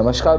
नमस्कार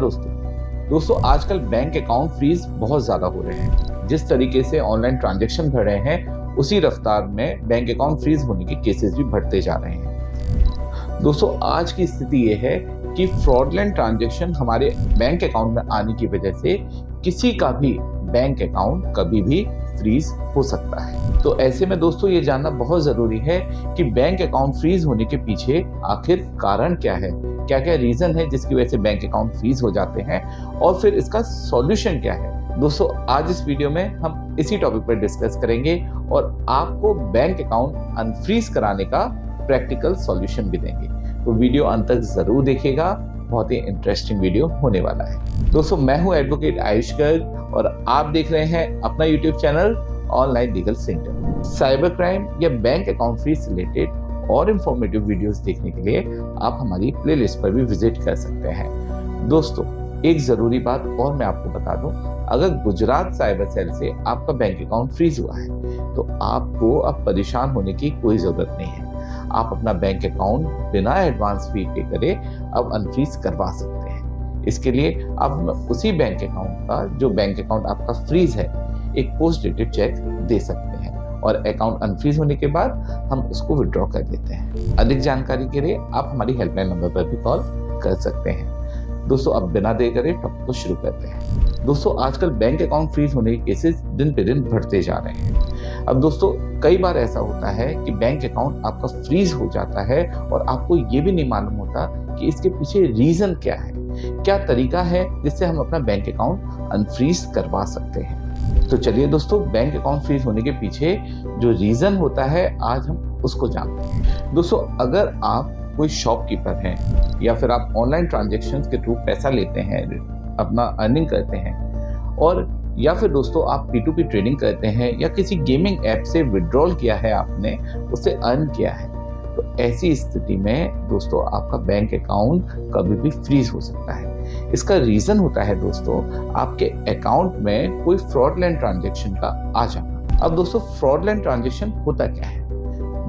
दोस्तों आजकल बैंक अकाउंट फ्रीज बहुत ज़्यादा हो रहे हैं। जिस तरीके से ऑनलाइन ट्रांजैक्शन बढ़ रहे हैं उसी रफ्तार में बैंक अकाउंट फ्रीज होने के केसेस भी बढ़ते जा रहे हैं। दोस्तों आज की स्थिति ये है कि फ्रॉडलेंट ट्रांजैक्शन हमारे बैंक अकाउंट में आने की वजह से किसी का भी बैंक अकाउंट कभी भी फ्रीज हो सकता है। तो ऐसे में दोस्तों ये जानना बहुत ज़रूरी है कि बैंक अकाउंट फ्रीज होने के पीछे आखिर कारण क्या है, क्या क्या रीज़न है जिसकी वजह से बैंक अकाउंट फ्रीज हो जाते हैं और फिर इसका सॉल्यूशन क्या है। दोस्तों आज इस वीडियो में हम इसी टॉपिक पर डिस्कस करेंगे और आपको बैंक अकाउंट अनफ्रीज कराने का प्रैक्टिकल सॉल्यूशन भी देंगे। तो वीडियो अंत तक ज़रूर देखिएगा, बहुत ही इंटरेस्टिंग वीडियो होने वाला है। दोस्तों मैं हूं एडवोकेट आयुष गर्ग और आप देख रहे हैं अपना YouTube channel online legal centre. Cyber crime या बैंक अकाउंट फ्रीज से रिलेटेड और इंफॉर्मेटिव वीडियोस देखने के लिए आप हमारी प्लेलिस्ट पर भी विजिट कर सकते हैं। दोस्तों एक ज़रूरी बात और मैं आपको बता दूं, अगर गुजरात साइबर सेल से आपका बैंक अकाउंट फ्रीज हुआ है तो आपको अब परेशान होने की कोई ज़रूरत नहीं है। आप अपना बैंक अकाउंट बिना एडवांस फी पे करे अब अनफ्रीज करवा सकते हैं। इसके लिए आप उसी बैंक अकाउंट का जो बैंक अकाउंट आपका फ्रीज है एक पोस्ट डेटेड चेक दे सकते हैं और अकाउंट अनफ्रीज होने के बाद हम उसको विड्रॉ कर लेते हैं। अधिक जानकारी के लिए आप हमारी हेल्पलाइन नंबर पर भी कॉल कर सकते हैं। दोस्तों अब बिना देर करे टॉपिक को शुरू करते हैं। दोस्तों आजकल बैंक अकाउंट फ्रीज होने के केसेस दिन पे दिन बढ़ते जा रहे हैं। अब दोस्तों कई बार ऐसा होता है कि बैंक अकाउंट आपका फ्रीज हो जाता है और आपको ये भी नहीं मालूम होता कि इसके पीछे रीजन क्या है, क्या तरीका है जिससे हम अपना बैंक अकाउंट अनफ्रीज करवा सकते हैं। तो चलिए दोस्तों बैंक अकाउंट फ्रीज होने के पीछे जो रीजन होता है आज हम उसको जानते हैं। दोस्तों अगर आप कोई शॉपकीपर हैं या फिर आप ऑनलाइन ट्रांजैक्शंस के थ्रू पैसा लेते हैं, अपना अर्निंग करते हैं, और या फिर दोस्तों आप P2P ट्रेडिंग करते हैं या किसी गेमिंग ऐप से विड्रॉल किया है, आपने उससे अर्न किया है, तो ऐसी स्थिति में दोस्तों आपका बैंक अकाउंट कभी भी फ्रीज हो सकता है। इसका रीज़न होता है दोस्तों आपके अकाउंट में कोई फ्रॉडलेंट ट्रांजैक्शन का आ जाना। अब दोस्तों फ्रॉडलेंट ट्रांजैक्शन होता क्या है?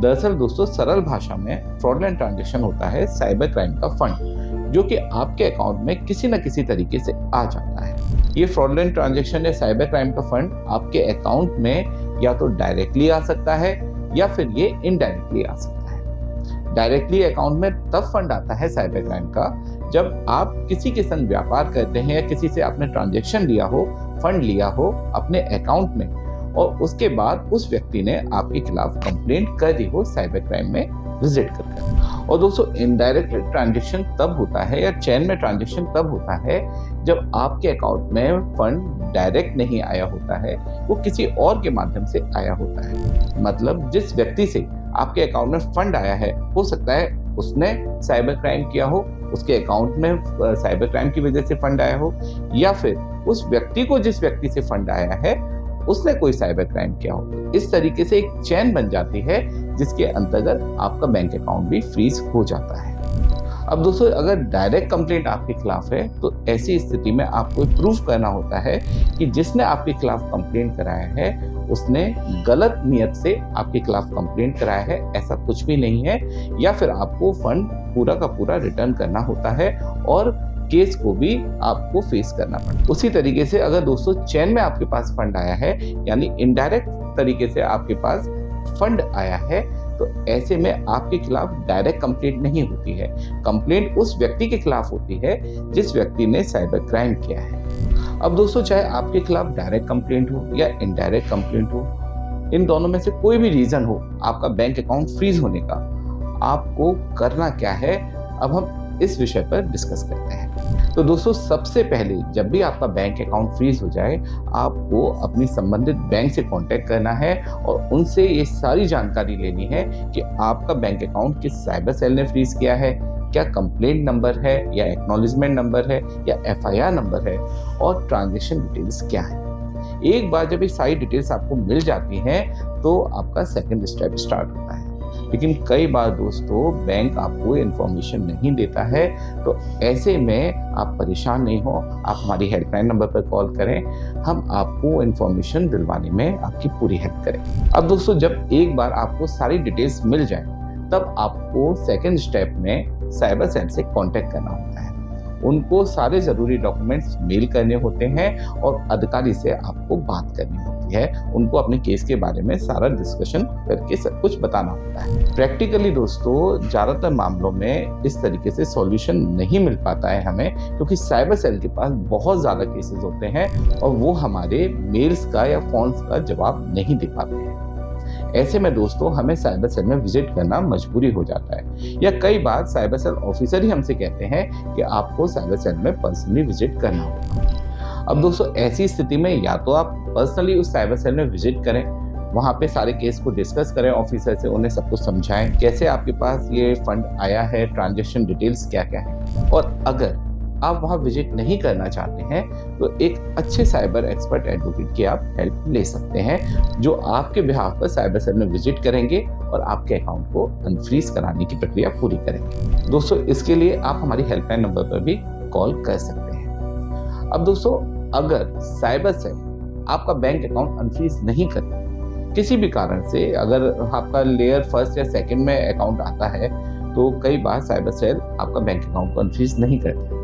दरअसल दोस्तों सरल भाषा में फ्रॉडलेंट ट्रांजैक्शन होता है साइबर क्राइम का फंड जो कि आपके अकाउंट में किसी न किसी तरीके से आ जाता है। ये फ्रॉडलेंट ट्रांजैक्शन या साइबर क्राइम का फंड आपके अकाउंट में या तो डायरेक्टली आ सकता है या फिर ये इनडायरेक्टली आ सकता है। डायरेक्टली अकाउंट में तब फंड आता है साइबर क्राइम का जब आप किसी के संग व्यापार करते हैं या किसी से आपने ट्रांजैक्शन लिया हो, फंड लिया हो अपने अकाउंट में और उसके बाद उस व्यक्ति ने आपके खिलाफ कंप्लेंट कर दी हो साइबर क्राइम में विजिट कर। और दोस्तों इनडायरेक्ट ट्रांजैक्शन तब होता है या चेन में ट्रांजैक्शन तब होता है जब आपके अकाउंट में फंड डायरेक्ट नहीं आया होता है, वो किसी और के माध्यम से आया होता है। मतलब जिस व्यक्ति से आपके अकाउंट में फंड आया है हो सकता है उसने साइबर क्राइम किया हो, उसके अकाउंट में साइबर क्राइम की वजह से फंड आया हो, या फिर उस व्यक्ति को जिस व्यक्ति से फंड आया है उसने कोई साइबर क्राइम किया हो। इस तरीके से एक चेन बन जाती है जिसके अंतर्गत आपका बैंक अकाउंट भी फ्रीज हो जाता है। अब दोस्तों अगर डायरेक्ट कंप्लेंट आपके खिलाफ है तो ऐसी स्थिति में आपको प्रूफ करना होता है कि जिसने आपके खिलाफ कंप्लेंट कराया है उसने गलत नियत से आपके खिलाफ कंप्लेंट कराया है, ऐसा कुछ भी नहीं है, या फिर आपको फंड पूरा का पूरा रिटर्न करना होता है और केस को भी आपको फेस करना पड़ता है। उसी तरीके से अगर दोस्तों चेन में आपके पास फंड आया है यानी इनडायरेक्ट तरीके से आपके पास फंड आया है तो ऐसे में आपके खिलाफ डायरेक्ट कंप्लेंट नहीं होती है। कंप्लेंट उस व्यक्ति के खिलाफ होती है जिस व्यक्ति ने साइबर क्राइम किया है। अब दोस्तों चाहे आपके खिलाफ डायरेक्ट कंप्लेंट हो या इनडायरेक्ट कंप्लेंट हो, इन दोनों में से कोई भी रीजन हो आपका बैंक अकाउंट फ्रीज होने का, आपको करना क्या है अब हम इस विषय पर डिस्कस करते हैं। तो दोस्तों सबसे पहले जब भी आपका बैंक अकाउंट फ्रीज हो जाए आपको अपनी संबंधित बैंक से कांटेक्ट करना है और उनसे ये सारी जानकारी लेनी है कि आपका बैंक अकाउंट किस साइबर सेल ने फ्रीज किया है, क्या कंप्लेंट नंबर है या एक्नॉलेजमेंट नंबर है या FIR नंबर है और ट्रांजैक्शन डिटेल्स क्या है। एक बार जब ये सारी डिटेल्स आपको मिल जाती हैं तो आपका सेकंड स्टेप स्टार्ट होता है। लेकिन कई बार दोस्तों बैंक आपको इन्फॉर्मेशन नहीं देता है, तो ऐसे में आप परेशान नहीं हो, आप हमारी हेल्पलाइन नंबर पर कॉल करें, हम आपको इन्फॉर्मेशन दिलवाने में आपकी पूरी हेल्प करें। अब दोस्तों जब एक बार आपको सारी डिटेल्स मिल जाए तब आपको सेकंड स्टेप में साइबर सेल से कांटेक्ट करना होता है उनको सारे ज़रूरी डॉक्यूमेंट्स मेल करने होते हैं और अधिकारी से आपको बात करनी होती है। उनको अपने केस के बारे में सारा डिस्कशन करके सब कुछ बताना होता है। प्रैक्टिकली दोस्तों ज़्यादातर मामलों में इस तरीके से सॉल्यूशन नहीं मिल पाता है हमें, क्योंकि साइबर सेल के पास बहुत ज़्यादा केसेस होते हैं और वो हमारे मेल्स का या फ़ोन्स का जवाब नहीं दे पाते हैं। ऐसे में दोस्तों हमें साइबर सेल में विजिट करना मजबूरी हो जाता है, या कई बार साइबर सेल ऑफिसर ही हमसे कहते हैं कि आपको साइबर सेल में पर्सनली विजिट करना होगा। अब दोस्तों ऐसी स्थिति में या तो आप पर्सनली उस साइबर सेल में विजिट करें, वहाँ पे सारे केस को डिस्कस करें ऑफिसर से, उन्हें सब कुछ समझाएं कैसे आपके पास ये फंड आया है, ट्रांजैक्शन डिटेल्स क्या क्या है। और अगर आप वहाँ विजिट नहीं करना चाहते हैं तो एक अच्छे साइबर एक्सपर्ट एडवोकेट की आप हेल्प ले सकते हैं, जो आपके बिहाफ पर साइबर सेल में विजिट करेंगे और आपके अकाउंट को अनफ्रीज कराने की प्रक्रिया पूरी करेंगे। दोस्तों इसके लिए आप हमारी हेल्पलाइन नंबर पर भी कॉल कर सकते हैं। अब दोस्तों अगर साइबर सेल आपका बैंक अकाउंट अनफ्रीज नहीं करे, किसी भी कारण से अगर आपका लेयर फर्स्ट या सेकंड में अकाउंट आता है, तो कई बार साइबर सेल आपका बैंक अकाउंट को अनफ्रीज नहीं करते,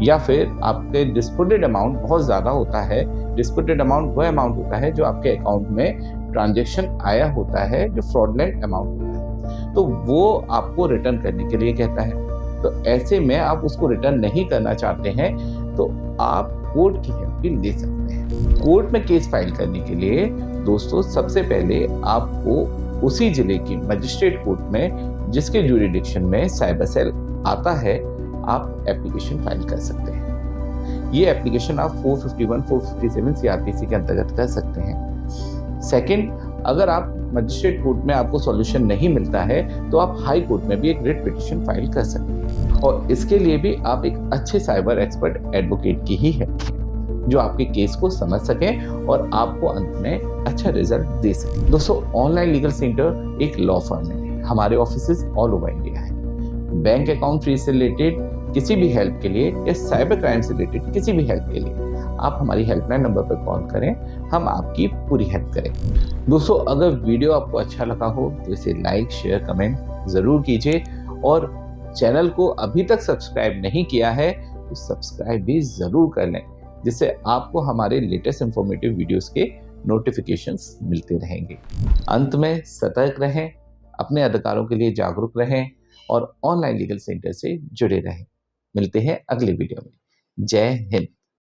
या फिर आपके डिस्प्यूटेड अमाउंट बहुत ज़्यादा होता है। डिस्प्यूटेड अमाउंट वह अमाउंट होता है जो आपके अकाउंट में ट्रांजैक्शन आया होता है, जो फ्रॉडलेंट अमाउंट होता है, तो वो आपको रिटर्न करने के लिए कहता है। तो ऐसे में आप उसको रिटर्न नहीं करना चाहते हैं तो आप कोर्ट की हेल्प भी ले सकते हैं। कोर्ट में केस फाइल करने के लिए दोस्तों सबसे पहले आपको उसी जिले की मजिस्ट्रेट कोर्ट में जिसके ज्यूरिडिक्शन में साइबर सेल आता है, आप एप्लीकेशन फाइल कर सकते हैं। ये एप्लीकेशन आप 451, 457 सीआरपीसी के अंतर्गत कर सकते हैं। सेकंड, अगर आप मजिस्ट्रेट कोर्ट में आपको सॉल्यूशन नहीं मिलता है तो आप हाई कोर्ट में भी एक रिट पिटीशन फाइल कर सकते हैं, और इसके लिए भी आप एक अच्छे साइबर एक्सपर्ट एडवोकेट की ही है जो आपके केस को समझ सके और आपको अंत में अच्छा रिजल्ट दे सके। दोस्तों ऑनलाइन लीगल सेंटर एक लॉ फर्म है, हमारे ऑफिसेज ऑल ओवर इंडिया है। बैंक अकाउंट फ्रीज से रिलेटेड किसी भी हेल्प के लिए या साइबर क्राइम से रिलेटेड किसी भी हेल्प के लिए आप हमारी हेल्पलाइन नंबर पर कॉल करें, हम आपकी पूरी हेल्प करें। दोस्तों अगर वीडियो आपको अच्छा लगा हो तो इसे लाइक, शेयर, कमेंट ज़रूर कीजिए, और चैनल को अभी तक सब्सक्राइब नहीं किया है तो सब्सक्राइब भी ज़रूर कर लें, जिससे आपको हमारे लेटेस्ट इंफॉर्मेटिव वीडियोस के नोटिफिकेशंस मिलते रहेंगे। अंत में सतर्क रहें, अपने अधिकारों के लिए जागरूक रहें और ऑनलाइन लीगल सेंटर से जुड़े रहें। मिलते हैं अगले वीडियो में। जय हिंद।